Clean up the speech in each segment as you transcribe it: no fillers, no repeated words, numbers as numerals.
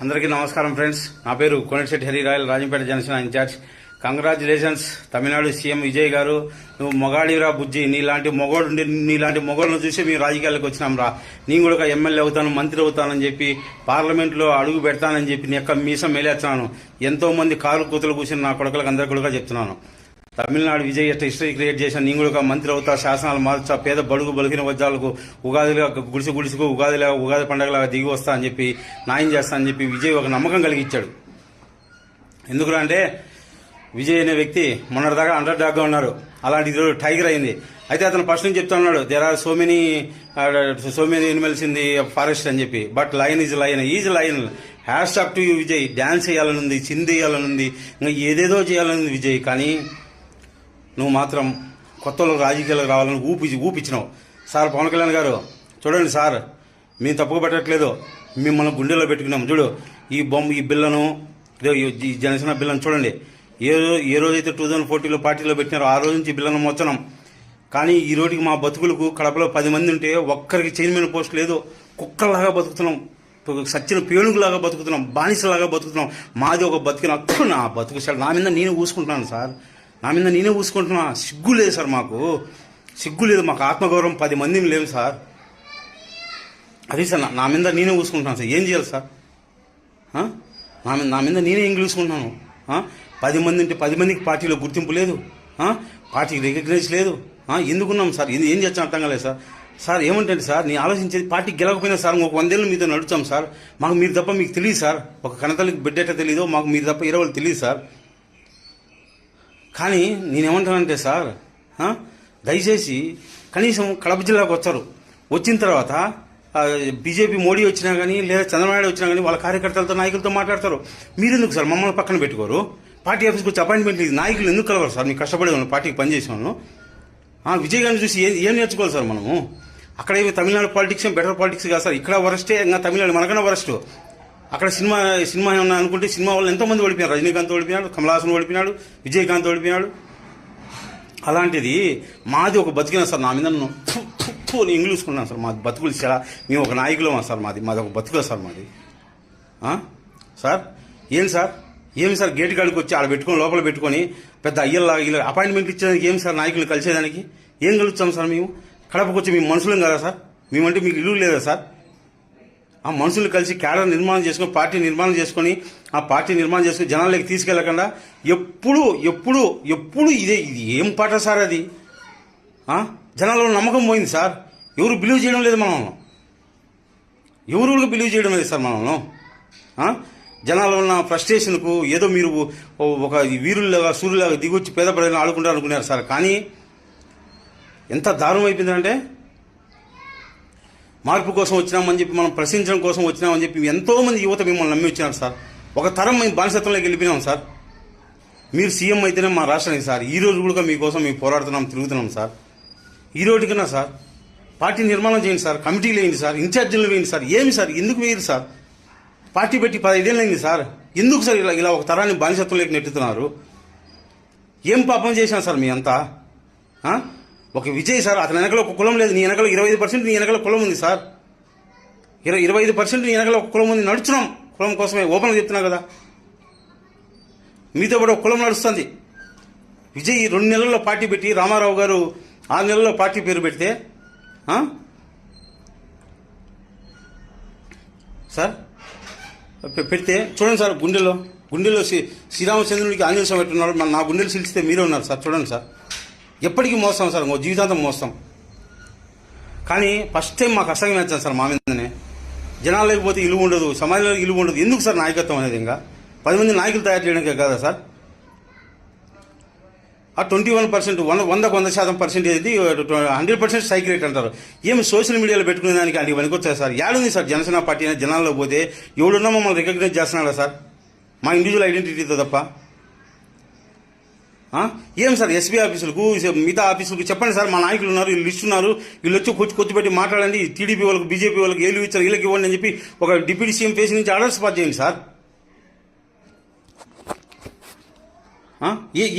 అందరికీ నమస్కారం ఫ్రెండ్స్. నా పేరు Konetisetti Hari Rayal, Rajampet Janasena incharge. Congratulations Tamil Nadu CM Vijay garu. నువ్వు మొగాడిరా బుజ్జి, నీలాంటి మొగోళ్ళను చూసి మేము రాజకీయాలకు వచ్చినాం రా. నేను కూడా ఎమ్మెల్యే అవుతాను, మంత్రి అవుతానని చెప్పి పార్లమెంట్లో అడుగు పెడతానని చెప్పి నీ యొక్క మీసం మేలేస్తున్నాను. ఎంతో మంది కారు కూతులు కూర్చుని నా కొడుకులకు అందరికీ కూడా చెప్తున్నాను. తమిళనాడు విజయ్ ఎట్లా హిస్టరీ క్రియేట్ చేసిన నేను కూడా మంత్రి అవుతా, శాసనాలు మార్చా, పేద బడుగు బలిగిన వర్గాలకు ఉగాదిగా గుడిసుకు ఉగాది పండగలాగా దిగి వస్తా అని చెప్పి న్యాయం చేస్తా అని చెప్పి విజయ్ ఒక నమ్మకం కలిగించాడు. ఎందుకంటే విజయ్ అనే వ్యక్తి మొన్నటిదాకా అండర్ డాగ్గా ఉన్నారు, అలాంటి ఈరోజు టైగర్ అయింది. అయితే అతను ఫస్ట్ నుంచి చెప్తా ఉన్నాడు, there are so many animals in the forest అని చెప్పి, but lion is lion. Hash talk to you Vijay. Dance చేయాలనుంది, చింది వేయాలనుంది, ఇంకా ఏదేదో చేయాలనుంది విజయ్. కానీ నువ్వు మాత్రం కొత్త రాజకీయాలకు రావాలని ఊపించినావు. సార్ పవన్ కళ్యాణ్ గారు చూడండి సార్, మేము తప్పుగా పెట్టట్లేదు, మిమ్మల్ని గుండెల్లో పెట్టుకున్నాం. చూడు ఈ బిల్లను, ఈ జనసేన బిల్లను చూడండి. ఏ రోజైతే 2014లో పార్టీలో పెట్టినారో ఆ రోజు నుంచి బిల్లను మోస్తున్నాం. కానీ ఈ రోజుకి మా బతుకులకు కడపలో 10 మంది ఉంటే ఒక్కరికి చైర్మన్ పోస్ట్ లేదు. కుక్కలాగా బతుకుతున్నాం, సచ్చిన పేణుగులాగా బతుకుతున్నాం, బానిసలాగా బతుకుతున్నాం. మాది ఒక బతికిన నా బతుకు సార్, నా మీద నేనే ఊసుకుంటున్నాను సార్, నా మీద నేనే ఊసుకుంటున్నా. సిగ్గు లేదు సార్, మాకు సిగ్గు లేదు, మాకు ఆత్మగౌరవం 10 మంది లేవు సార్. అది సార్ నా మీద నేనే ఊసుకుంటున్నాను సార్. ఏం చేయాలి సార్? నా మీద నేనే ఎంగిలి చూసుకుంటున్నాను. 10 మంది ఉంటే 10 మందికి పార్టీలో గుర్తింపు లేదు, పార్టీకి రికగ్నైజ్ లేదు. ఎందుకున్నాం సార్? ఏం చేస్తాం అర్థం కాలేదు సార్. సార్ ఏమంటే సార్, నేను ఆలోచించేది పార్టీకి గెలకపోయినా సార్ ఒక 100 ఏళ్ళు మీతో నడుచాం సార్. మాకు మీరు తప్ప మీకు తెలియదు సార్. ఒక కనతలకి బిడ్డట తెలీదు, మాకు మీరు తప్ప 20 వాళ్ళు తెలియదు సార్. కానీ నేనేమంటానంటే సార్, దయచేసి కనీసం కడప జిల్లాకు వచ్చారు, వచ్చిన తర్వాత బీజేపీ మోడీ వచ్చినా కానీ లేదా చంద్రబాబు నాయుడు వచ్చినా కానీ వాళ్ళ కార్యకర్తలతో నాయకులతో మాట్లాడతారు. మీరెందుకు సార్ మమ్మల్ని పక్కన పెట్టుకోరు? పార్టీ ఆఫీస్కి వచ్చి అపాయింట్మెంట్ లేదు, నాయకులు ఎందుకు కలవరు సార్? మీకు కష్టపడే వాళ్ళు, పార్టీకి పనిచేసే వాళ్ళు. విజయ్ గారిని చూసి ఏం నేర్చుకోవాలి సార్ మనము? అక్కడ ఏమి తమిళనాడు పాలిటిక్స్ బెటర్ పాలిటిక్స్ కాదు సార్. ఇక్కడ వరస్టే, ఇంకా తమిళనాడు మనకన్నా వరస్ట్. అక్కడ సినిమా ఏమన్నా అనుకుంటే సినిమా వాళ్ళు ఎంతోమంది ఓడిపోయారు. రజనీకాంత్ ఓడిపోయినాడు, కమలాసన్ ఓడిపోయినాడు, విజయకాంత్ ఓడిపోయినాడు. అలాంటిది మాది ఒక బతికినా సార్. నా మీద ఇంగ్లీష్ చూసుకున్నాను సార్. మాది బతుకులు చాలా, మేము ఒక నాయకులమా సార్? మాది ఒక బతుకులు సార్ మాది. సార్ ఏమి సార్ గేట్ కాడికి వచ్చి ఆడ పెట్టుకొని లోపల పెట్టుకొని పెద్ద అయ్యల్లాగా ఇలా అపాయింట్మెంట్ ఇచ్చేదానికి ఏమి సార్? నాయకులు కలిసేదానికి ఏం కలుగుతాం సార్? మేము కడపకు వచ్చి మేము మనుషులం కదా సార్? మేమంటే మీకు ఇల్లు లేదా సార్? ఆ మనుషులు కలిసి క్యాడర్ నిర్మాణం చేసుకొని, పార్టీ నిర్మాణం చేసుకొని, ఆ పార్టీ నిర్మాణం చేసుకుని జనాల్లోకి తీసుకెళ్లకుండా ఎప్పుడు ఇది ఏం పాట సార్ అది? జనాల్లో నమ్మకం పోయింది సార్. ఎవరు బిలీవ్ చేయడం లేదు మనల్ని, ఎవరు బిలీవ్ చేయడం లేదు సార్ మనల్ని. జనాల్లో ఉన్న ఫ్రస్ట్రేషన్కు ఏదో మీరు ఒక వీరుల్లాగా సూర్యులాగా దిగొచ్చి పేద ప్రజలను ఆడుకుంటారు అనుకున్నారు సార్. కానీ ఎంత దారుణం అయిపోయిందంటే, మార్పు కోసం వచ్చినామని చెప్పి, మనం ప్రశ్నించడం కోసం వచ్చినామని చెప్పి ఎంతోమంది యువత మిమ్మల్ని నమ్మి వచ్చినారు సార్. ఒక తరం మేము బానిసత్వంలోకి వెళ్ళిపోయినాం సార్. మీరు సీఎం అయితేనే మా రాష్ట్రానికి సార్. ఈ రోజు కూడా మీకోసం మేము పోరాడుతున్నాం, తిరుగుతున్నాం సార్. ఈ రోజుకన్నా సార్ పార్టీ నిర్మాణం చేయండి సార్, కమిటీలు వేయండి సార్, ఇన్ఛార్జీలు వేయండి సార్. ఏమి సార్, ఎందుకు వేయరు సార్? పార్టీ పెట్టి 15 ఏళ్ళు అయింది సార్. ఎందుకు సార్ ఇలా ఒక తరాన్ని బానిసత్వంలోకి నెట్టుతున్నారు? ఏం పాపం చేశాను సార్ మీ అంతా? ఒక విజయ్ సార్, అతని వెనకలో ఒక కులం లేదు, నీ వెనకలో 25% నీ వెనకలో కులం ఉంది సార్. 25% నీ వెనకలో ఒక కులం ఉంది. నడుచున్నాం కులం కోసమే, ఓపెన్గా చెప్తున్నా కదా. మీతో కూడా ఒక కులం నడుస్తుంది. విజయ్ 2 నెలల్లో పార్టీ పెట్టి, రామారావు గారు 6 నెలల్లో పార్టీ పేరు పెడితే సార్ పెడితే చూడండి సార్, గుండెలో శ్రీరామచంద్రుడికి ఆంజనేయ స్వామి పెట్టున్నాడు. నా గుండెలు సిలిస్తే మీరే ఉన్నారు సార్. చూడండి సార్, ఎప్పటికీ మోస్తాం సార్, జీవితాంతం మోస్తాం. కానీ ఫస్ట్ టైం మాకు అసహ్యం వేస్తాను సార్ మా మీదనే. జనాలు లేకపోతే ఇలువ ఉండదు, సమాజంలో ఇలువ ఉండదు. ఎందుకు సార్ నాయకత్వం అనేది? ఇంకా 10 మంది నాయకులు తయారు చేయడానికే కదా సార్. ఆ 21%, 100% ఇది 100% స్ట్రైక్ రేట్ అంటారు. ఏమి సోషల్ మీడియాలో పెట్టుకునే దానికి అది పనికొచ్చాయి సార్? ఏడుంది సార్ జనసేన పార్టీ అనేది? జనాల్లో పోతే ఎవడున్నా మమ్మల్ని రికగ్నైజ్ చేస్తున్నాడా సార్? మా ఇండివిజువల్ ఐడెంటిటీతో తప్ప. ఏం సార్ ఎస్పీ ఆఫీసులకు, మిగతా ఆఫీసులకు చెప్పండి సార్, మా నాయకులు ఉన్నారు, వీళ్ళు ఇస్తున్నారు, వీళ్ళు వచ్చి కొచ్చిపెట్టి మాట్లాడండి. టీడీపీ వాళ్ళకి, బీజేపీ వాళ్ళకి ఏళ్ళు ఇచ్చారు, వీళ్ళకి ఇవ్వండి అని చెప్పి ఒక డిప్యూటీ సీఎం ఫేస్ నుంచి ఆర్డర్స్ పాస్ చేయండి సార్.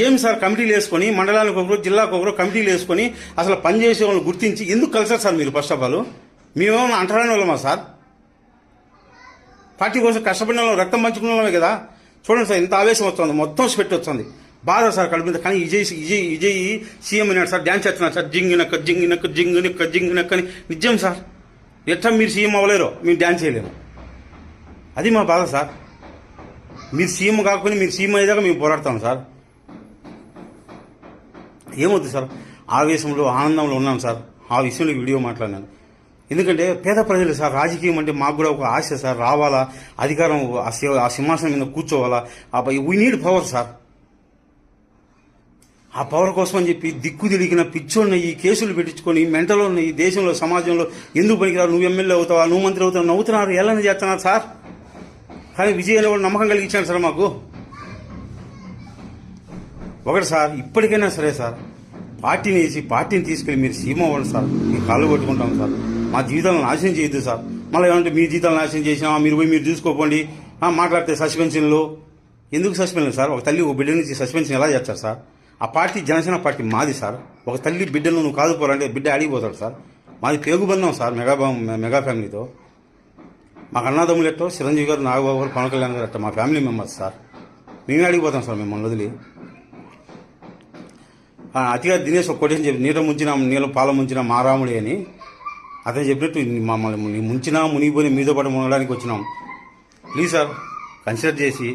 ఏమి సార్ కమిటీలు వేసుకొని, మండలానికి ఒకరు, జిల్లాకు ఒకరు కమిటీలు వేసుకొని అసలు పనిచేసే వాళ్ళని గుర్తించి ఎందుకు కలిసారు సార్ మీరు? ఫస్ట్ ఆఫ్ ఆల్ మేమేమన్నా అంటరాని వాళ్ళమా సార్? పార్టీ కోసం కష్టపడిన వాళ్ళం, రక్తం పంచుకున్న వాళ్ళమే కదా. చూడండి సార్, ఇంత ఆవేశం వస్తుంది, మొత్తం స్వెట్ వస్తుంది, బాధ సార్ కడుపు మీద. కానీ విజయ్ సీఎం అయినాడు సార్, డ్యాన్స్ చేస్తున్నాడు సార్, జింగినక్క జింగినక్క జింగినక్క జింగినక్క అని. నిజం సార్, ఎట్లా మీరు సీఎం అవ్వలేరు, మీరు డ్యాన్స్ చేయలేము. అది మా బాధ సార్. మీరు సీఎం కాకపోతే మీరు సీఎం అయ్యేదాకా మేము పోరాడతాం సార్. ఏమవుతుంది సార్, ఆవేశంలో ఆనందంలో ఉన్నాం సార్, ఆ విషయంలో వీడియో మాట్లాడినాను. ఎందుకంటే పేద ప్రజలు సార్, రాజకీయం అంటే మాకు కూడా ఒక ఆశ సార్, రావాలా అధికారం, ఆ సింహాసనం మీద కూర్చోవాలా, వీ నీడ్ పవర్ సార్. ఆ పవర్ కోసం అని చెప్పి దిక్కు తిరిగిన పిచ్చోళ్ళని ఈ కేసులు పెట్టించుకొని మెంటలో ఉన్న ఈ దేశంలో సమాజంలో ఎందుకు పనికిరావు, నువ్వు ఎమ్మెల్యే అవుతావా, నువ్వు మంత్రి అవుతావు, నవ్వుతున్నారు, ఎలా చేస్తున్నారు సార్. కానీ విజయ్ అనే వాళ్ళు నమ్మకం కలిగించాను సార్ మాకు. ఒకటి సార్, ఇప్పటికైనా సరే సార్, పార్టీని తీసుకెళ్ళి మీరు సీఎం అవ్వండి సార్, మీ కాళ్ళు కొట్టుకుంటాం సార్. మా జీవితాలను నాశనం చేయొద్దు సార్. మళ్ళీ ఏమంటే మీ జీవితాలను నాశనం చేసినా మీరు పోయి మీరు చూసుకోపోండి, మాట్లాడితే సస్పెన్షన్లు ఎందుకు సస్పెన్షన్ సార్? ఒక తల్లి ఒక బిడ్డ నుంచి సస్పెన్షన్ ఎలా చేస్తారు సార్? ఆ పార్టీ జనసేన పార్టీ మాది సార్. ఒక తల్లి బిడ్డను నువ్వు కాదుపోరంటే బిడ్డ అడిగిపోతాడు సార్. మాది పేగుబంధం సార్, మెగా ఫ్యామిలీతో. మాకు అన్నదమ్ములు ఎట్టో చిరంజీవి గారు, నాగబాబు గారు, పవన్ కళ్యాణ్ గారు అట్ట మా ఫ్యామిలీ మెంబర్స్ సార్. మేమే అడిగిపోతాం సార్ మిమ్మల్ని వదిలి. అతిగా దినేష్ ఒక కొటేషన్ చెప్పి, నీళ్ళ పాల ముంచిన మారాముడి అని అతను చెప్పినట్టు మమ్మల్ని ముంచినా మునిగిపోయి మీతో పాటు మునగడానికి వచ్చినాం. ప్లీజ్ సార్, కన్సిడర్ చేసి